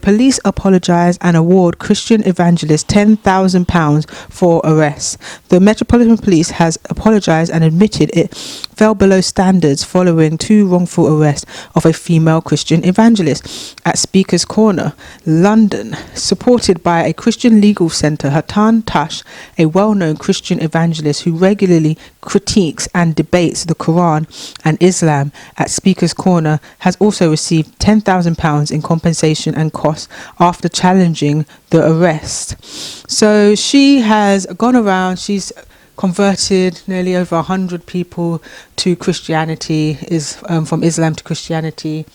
police apologise and award Christian evangelist £10,000 for arrest. The Metropolitan Police has apologised and admitted it fell below standards following 2 wrongful arrests of a female Christian evangelist at Speaker's Corner, London. Supported by a Christian legal centre, Hatun, a well-known Christian evangelist who regularly critiques and debates the Quran and Islam at Speaker's Corner, has also received £10,000 in compensation and costs after challenging the arrest. So she has gone around, she's converted nearly over 100 people to Christianity, from Islam to Christianity.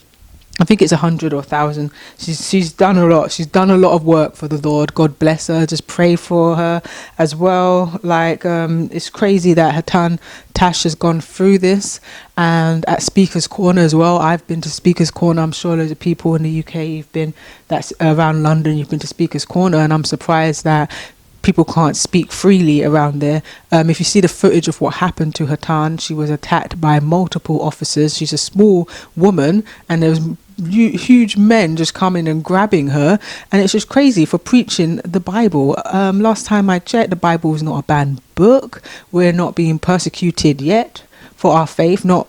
I think it's 100 or 1,000. She's done a lot. She's done a lot of work for the Lord. God bless her. Just pray for her as well. It's crazy that Hatun Tash has gone through this, and at Speaker's Corner as well. I've been to Speaker's Corner. I'm sure loads of people in the UK that's around London, you've been to Speaker's Corner, and I'm surprised that people can't speak freely around there. If you see the footage of what happened to Hatun, she was attacked by multiple officers. She's a small woman, and there was huge men just coming and grabbing her, and it's just crazy for preaching the Bible. Last time I checked, the Bible is not a banned book. We're not being persecuted yet for our faith, not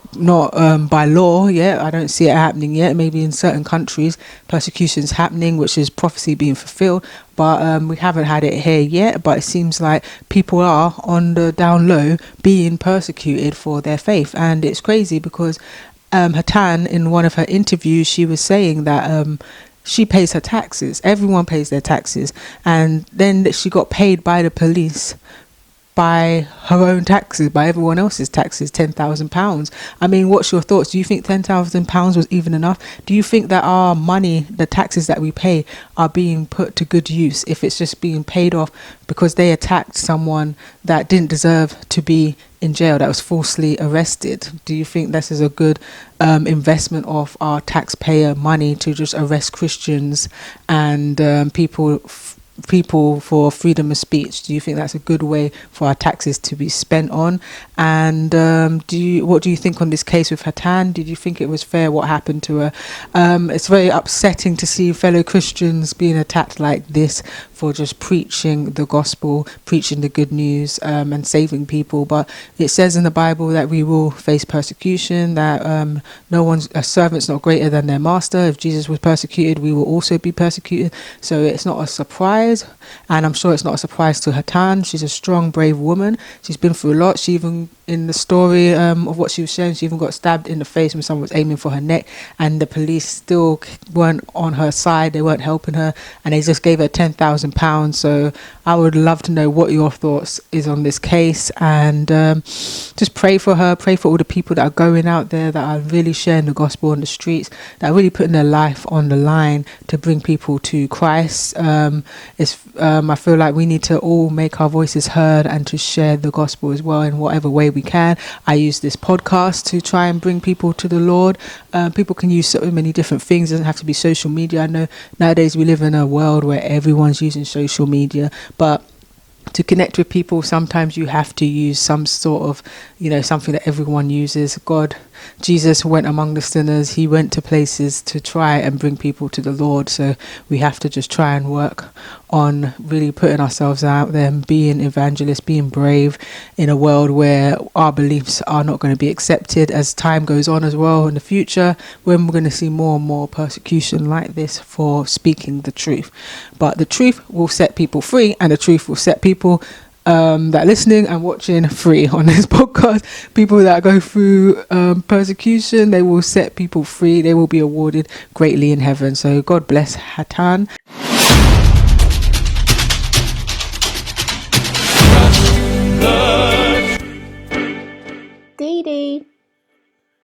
by law yet. I don't see it happening yet. Maybe in certain countries persecution's happening, which is prophecy being fulfilled, but we haven't had it here yet. But it seems like people are on the down low being persecuted for their faith, and it's crazy because Hatun, in one of her interviews, she was saying that she pays her taxes. Everyone pays their taxes, and then she got paid by the police by her own taxes, by everyone else's taxes, £10,000. I mean, what's your thoughts? Do you think £10,000 was even enough? Do you think that our money, the taxes that we pay, are being put to good use if it's just being paid off because they attacked someone that didn't deserve to be in jail, that was falsely arrested? Do you think this is a good investment of our taxpayer money to just arrest Christians and people for freedom of speech? Do you think that's a good way for our taxes to be spent on? And what do you think on this case with Hatun? Did you think it was fair what happened to her? It's very upsetting to see fellow Christians being attacked like this for just preaching the gospel, preaching the good news, and saving people. But it says in the Bible that we will face persecution, that a servant's not greater than their master. If Jesus was persecuted, we will also be persecuted. So it's not a surprise, and I'm sure it's not a surprise to Hatun. She's a strong, brave woman. She's been through a lot. She even, in the story of what she was sharing, she even got stabbed in the face when someone was aiming for her neck, and the police still weren't on her side. They weren't helping her, and they just gave her £10,000. So I would love to know what your thoughts is on this case, and just pray for her, pray for all the people that are going out there, that are really sharing the gospel on the streets, that are really putting their life on the line to bring people to Christ. I feel like we need to all make our voices heard and to share the gospel as well in whatever way we can. I use this podcast to try and bring people to the Lord. People can use so many different things. It doesn't have to be social media. I know nowadays we live in a world where everyone's using social media, but to connect with people, sometimes you have to use some sort of, something that everyone uses. Jesus went among the sinners. He went to places to try and bring people to the Lord. So we have to just try and work on really putting ourselves out there and being evangelists, being brave in a world where our beliefs are not going to be accepted as time goes on as well in the future, when we're going to see more and more persecution like this for speaking the truth. But the truth will set people free, and the truth will set people that are listening and watching free on this podcast. People that go through persecution, they will set people free. They will be awarded greatly in heaven. So God bless Hatun.